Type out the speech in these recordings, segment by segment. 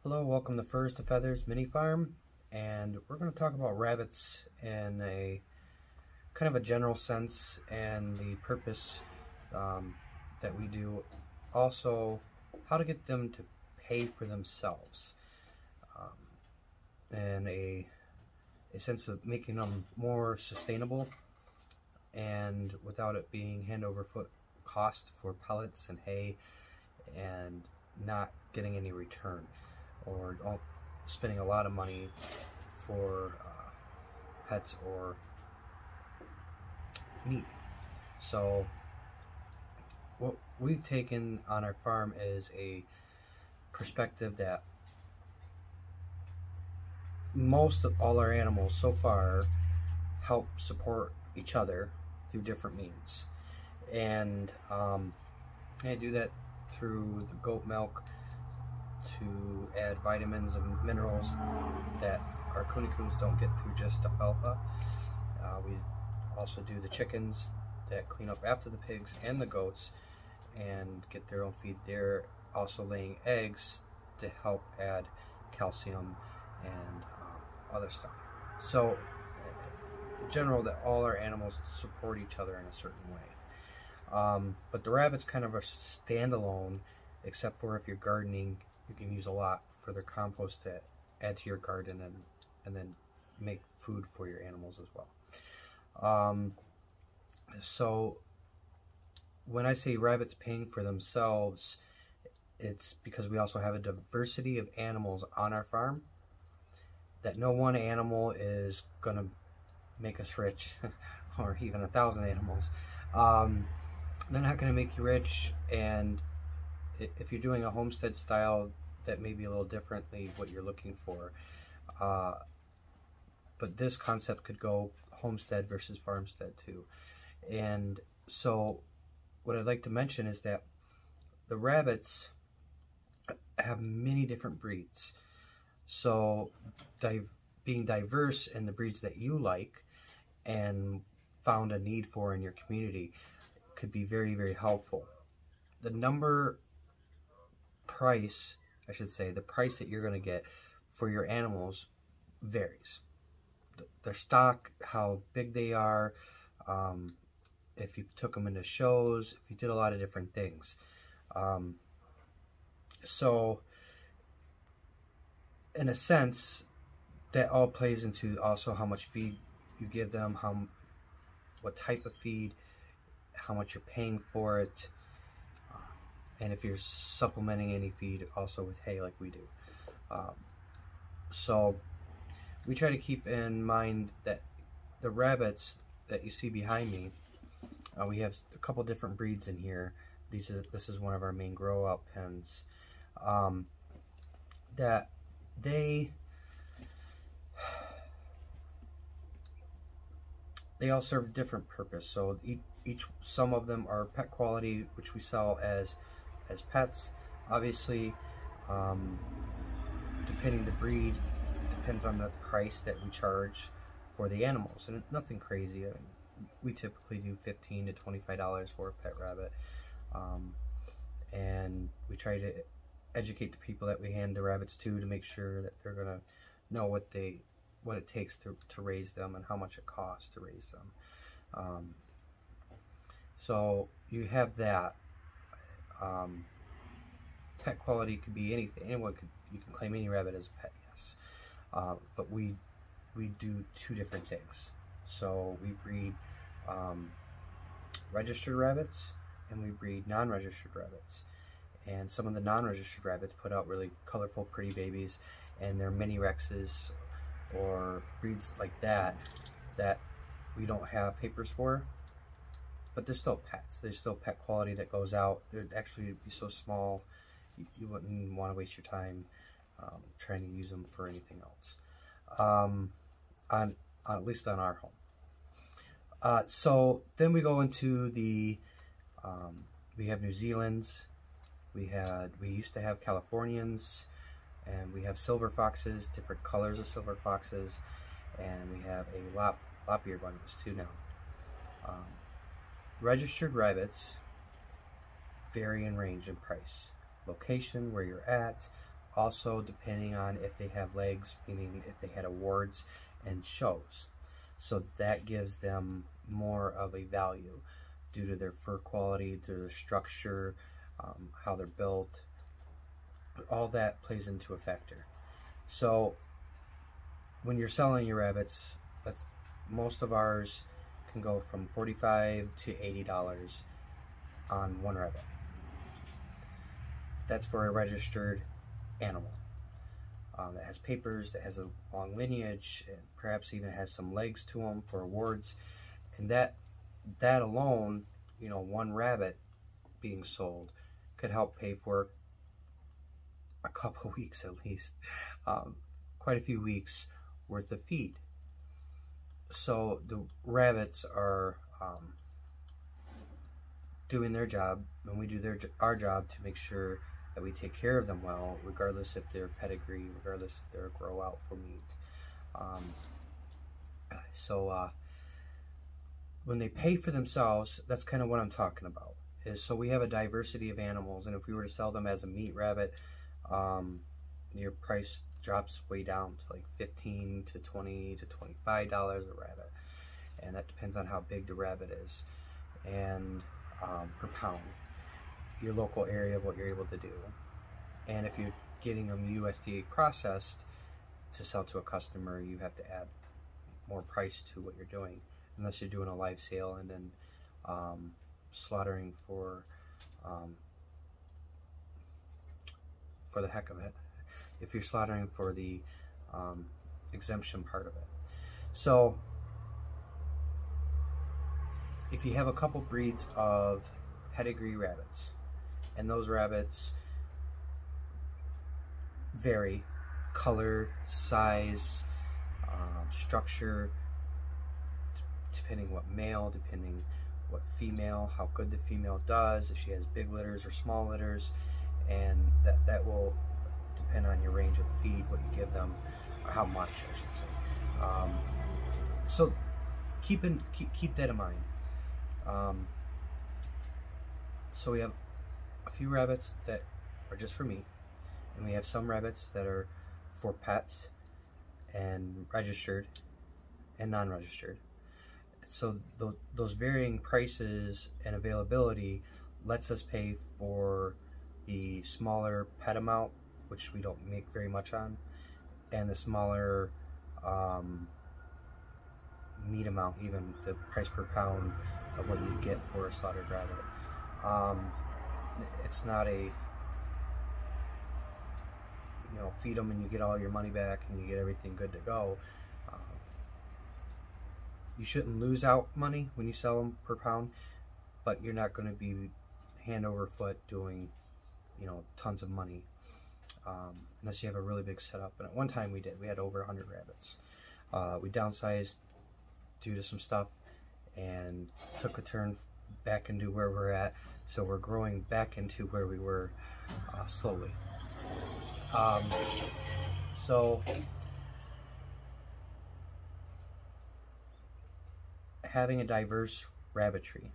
Hello, welcome to Furs to Feathers Mini Farm, and we're going to talk about rabbits in a kind of a general sense and the purpose that we do. Also, how to get them to pay for themselves, and a sense of making them more sustainable and without it being hand over foot cost for pellets and hay and not getting any return, or spending a lot of money for pets or meat. So what we've taken on our farm is a perspective that most of all our animals so far help support each other through different means, and I do that through the goat milk to add vitamins and minerals that our Kune Kuns don't get through just alfalfa. We also do the chickens that clean up after the pigs and the goats and get their own feed. They're also laying eggs to help add calcium and other stuff. So in general, that all our animals support each other in a certain way. But the rabbits kind of are standalone, except for if you're gardening, you can use a lot for their compost to add to your garden and then make food for your animals as well. So when I say rabbits paying for themselves, it's because we also have a diversity of animals on our farm, that no one animal is going to make us rich, or even 1,000 animals. They're not going to make you rich, and if you're doing a homestead style, that may be a little differently what you're looking for. But this concept could go homestead versus farmstead too. And so what I'd like to mention is that the rabbits have many different breeds. So being diverse in the breeds that you like and found a need for in your community could be very, very helpful. The price that you're going to get for your animals varies. Their stock, how big they are, if you took them into shows, if you did a lot of different things. So in a sense, that all plays into also how much feed you give them, what type of feed, how much you're paying for it, and if you're supplementing any feed also with hay like we do. So we try to keep in mind that the rabbits that you see behind me, we have a couple different breeds in here. This is one of our main grow out pens, that they all serve a different purpose. So some of them are pet quality, which we sell as pets. Obviously, depending the breed, it depends on the price that we charge for the animals, and nothing crazy. I mean, we typically do $15 to $25 for a pet rabbit, and we try to educate the people that we hand the rabbits to make sure that they're gonna know what it takes to raise them and how much it costs to raise them. So you have that. Pet quality could be anything. You can claim any rabbit as a pet, yes. But we do two different things. So we breed registered rabbits, and we breed non-registered rabbits. And some of the non-registered rabbits put out really colorful, pretty babies, and they're mini Rexes or breeds like that we don't have papers for, but they're still pets. They're still pet quality that goes out. They'd actually be so small you wouldn't want to waste your time trying to use them for anything else, at least on our home. So then we go into the we have New Zealand's, we used to have Californians, and we have silver foxes, different colors of silver foxes, and we have a lop-eared one, too now. Registered rabbits vary in range and price, location, where you're at, also depending on if they have legs, meaning if they had awards and shows. So that gives them more of a value due to their fur quality, to their structure, how they're built. All that plays into a factor. So when you're selling your rabbits, most of ours can go from $45 to $80 on one rabbit. That's for a registered animal that has papers, that has a long lineage, and perhaps even has some legs to them for awards. And that alone, you know, one rabbit being sold could help pay for a couple weeks at least, quite a few weeks worth of feed. So the rabbits are doing their job, and we do our job to make sure that we take care of them well, regardless if they're pedigree, regardless if they're a grow out for meat. When they pay for themselves, that's kind of what I'm talking about. So we have a diversity of animals, and if we were to sell them as a meat rabbit, your price drops way down to like $15 to $20 to $25 a rabbit, and that depends on how big the rabbit is, and per pound, your local area of what you're able to do. And if you're getting them USDA processed to sell to a customer, you have to add more price to what you're doing, unless you're doing a live sale and then slaughtering for the heck of it, if you're slaughtering for the exemption part of it. So if you have a couple breeds of pedigree rabbits, and those rabbits vary, color, size, structure, depending what male, depending what female, how good the female does, if she has big litters or small litters, and that will depend on your range of feed, what you give them, or how much, I should say. So keep that in mind. So we have a few rabbits that are just for meat, and we have some rabbits that are for pets and registered and non-registered. So those varying prices and availability lets us pay for the smaller pet amount, which we don't make very much on, and the smaller meat amount, even the price per pound of what you get for a slaughtered rabbit. It's not a, you know, feed them and you get all your money back and you get everything good to go. You shouldn't lose out money when you sell them per pound, but you're not going to be hand over foot doing, you know, tons of money, unless you have a really big setup. And at one time we had over 100 rabbits. We downsized due to some stuff and took a turn back into where we're at, so we're growing back into where we were slowly. So having a diverse rabbitry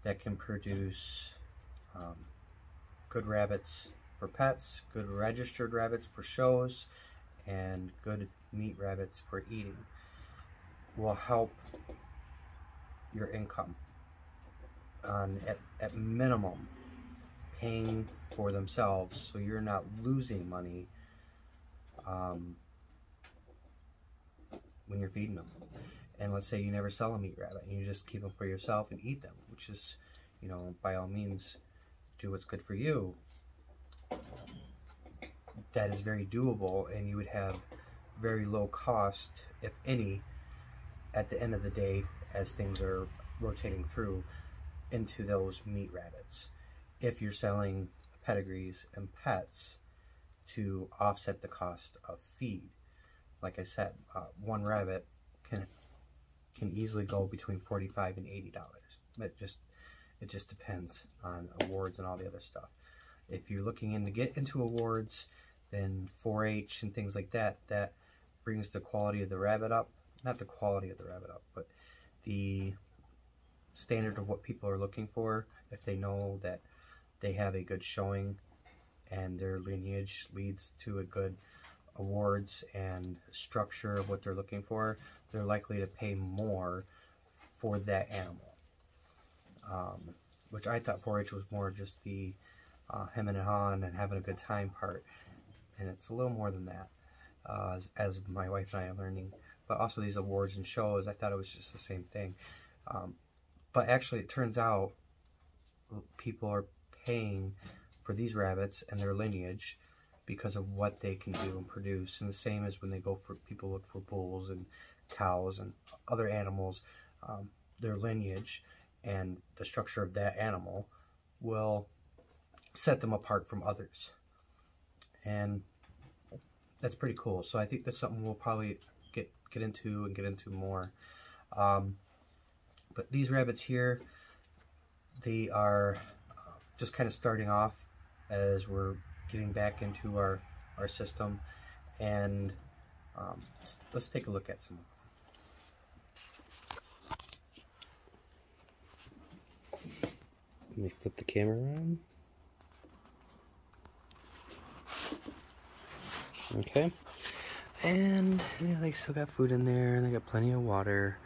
that can produce good rabbits for pets, good registered rabbits for shows, and good meat rabbits for eating will help your income on, at minimum, paying for themselves, so you're not losing money when you're feeding them. And let's say you never sell a meat rabbit and you just keep them for yourself and eat them, which is, you know, by all means, do what's good for you. That is very doable, and you would have very low cost, if any, at the end of the day, as things are rotating through into those meat rabbits, if you're selling pedigrees and pets to offset the cost of feed. Like I said, one rabbit can easily go between $45 and $80. It just depends on awards and all the other stuff. If you're looking to get into awards, then 4-H and things like that, that brings the quality of the rabbit up. Not the quality of the rabbit up, but the standard of what people are looking for. If they know that they have a good showing and their lineage leads to a good awards and structure of what they're looking for, they're likely to pay more for that animal. Which I thought 4-H was more just the hemming and hawing and having a good time part, and it's a little more than that, as my wife and I are learning. But also these awards and shows, I thought it was just the same thing. But actually it turns out people are paying for these rabbits and their lineage because of what they can do and produce. And the same as when they go for, people look for bulls and cows and other animals, their lineage and the structure of that animal will set them apart from others. And that's pretty cool. So I think that's something we'll probably get into more. But these rabbits here, they are just kind of starting off as we're getting back into our system. And let's take a look at some of them. Let me flip the camera around. Okay. And yeah, they still got food in there, and they got plenty of water.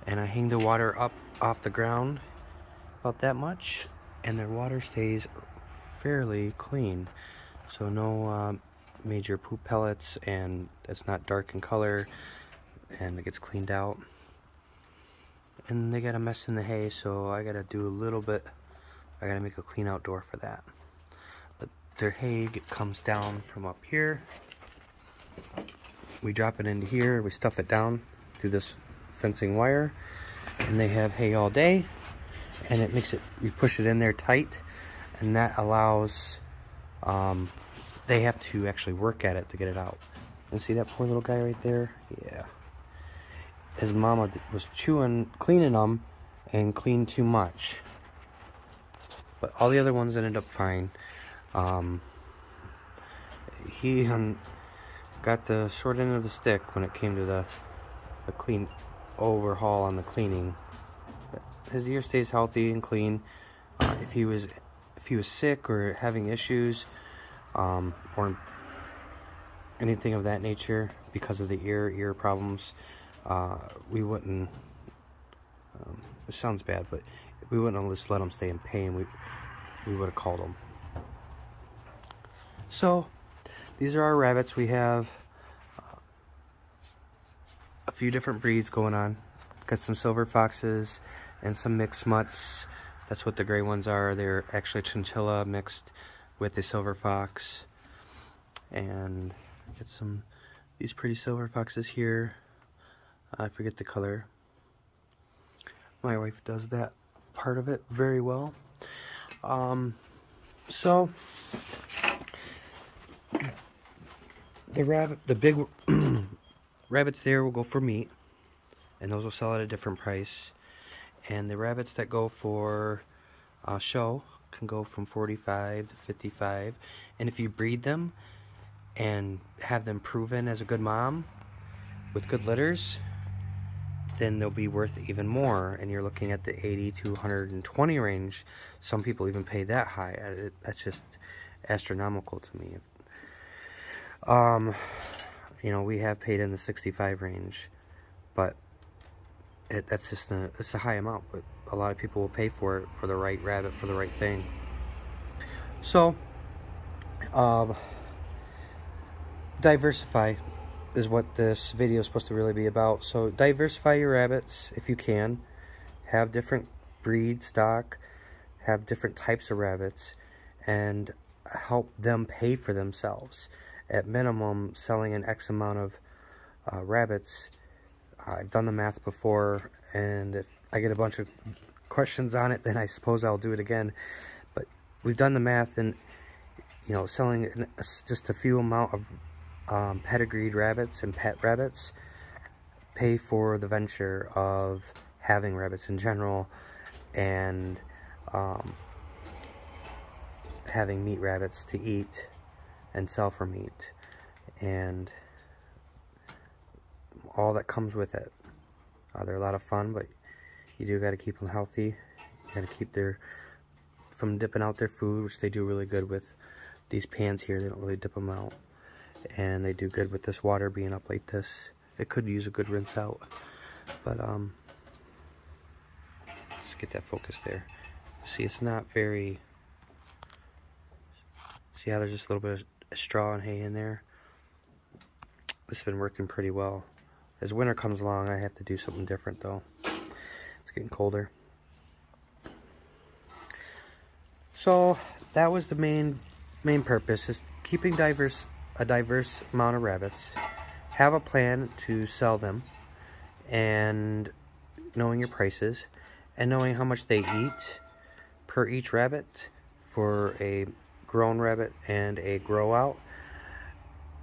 And I hang the water up off the ground about that much, and their water stays fairly clean. So no major poop pellets, and it's not dark in color, and it gets cleaned out. And they got a mess in the hay, so I gotta do a little bit. I gotta make a clean outdoor for that. But their hay comes down from up here. We drop it into here, we stuff it down through this fencing wire, and they have hay all day. And it makes it, we push it in there tight, and that allows, they have to actually work at it to get it out. And see that poor little guy right there? Yeah. His mama was cleaning them, and cleaned too much. But all the other ones ended up fine. He got the short end of the stick when it came to the clean overhaul on the cleaning. But his ear stays healthy and clean. If he was sick or having issues, or anything of that nature because of the ear problems, we wouldn't. It sounds bad, but we wouldn't have just let him stay in pain. We would have called him. So these are our rabbits. We have a few different breeds going on. Got some silver foxes and some mixed mutts. That's what the gray ones are. They're actually chinchilla mixed with the silver fox. And get these pretty silver foxes here. I forget the color. My wife does that part of it very well. So the big rabbits there will go for meat, and those will sell at a different price. And the rabbits that go for show can go from $45 to $55. And if you breed them and have them proven as a good mom with good litters, then they'll be worth even more, and you're looking at the $80 to $120 range. Some people even pay that high. That's just astronomical to me. You know, we have paid in the $65 range, but that's just it's a high amount. But a lot of people will pay for it, for the right rabbit, for the right thing. So, diversify is what this video is supposed to really be about. So diversify your rabbits if you can. Have different breed stock, have different types of rabbits, and help them pay for themselves. At minimum, selling an X amount of rabbits. I've done the math before, and if I get a bunch of questions on it, then I suppose I'll do it again. But we've done the math, and you know, selling just a few amount of pedigreed rabbits and pet rabbits pay for the venture of having rabbits in general, and having meat rabbits to eat and sell for meat, and all that comes with it. They're a lot of fun, but you do got to keep them healthy. You got to keep from dipping out their food, which they do really good with these pans here, they don't really dip them out. And they do good with this water being up like this. It could use a good rinse out. But, let's get that focus there. See, it's not very... See how there's just a little bit of straw and hay in there? This has been working pretty well. As winter comes along, I have to do something different though. It's getting colder. So that was the main purpose, is keeping a diverse amount of rabbits, have a plan to sell them, and knowing your prices, and knowing how much they eat per each rabbit for a grown rabbit and a grow out.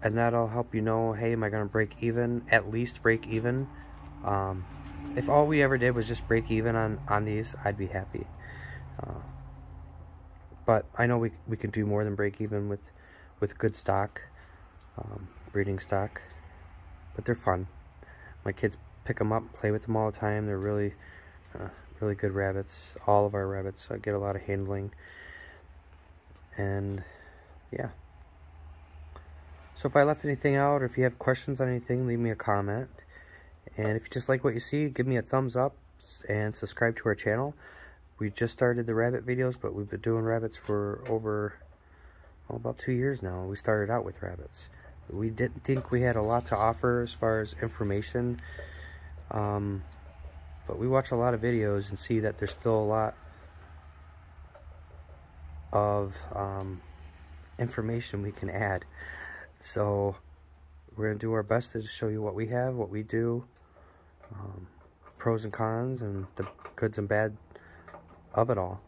And that'll help you know, hey, am I going to break even? At least break even. If all we ever did was just break even on these, I'd be happy. But I know we can do more than break even with good stock, breeding stock. But they're fun. My kids pick them up, play with them all the time. They're really good rabbits. All of our rabbits get a lot of handling. And yeah. So if I left anything out, or if you have questions on anything, leave me a comment. And if you just like what you see, give me a thumbs up and subscribe to our channel. We just started the rabbit videos, but we've been doing rabbits for over, well, about 2 years now. We started out with rabbits. We didn't think we had a lot to offer as far as information. But we watch a lot of videos and see that there's still a lot of information we can add. So we're going to do our best to show you what we have, what we do, pros and cons, and the goods and bad of it all.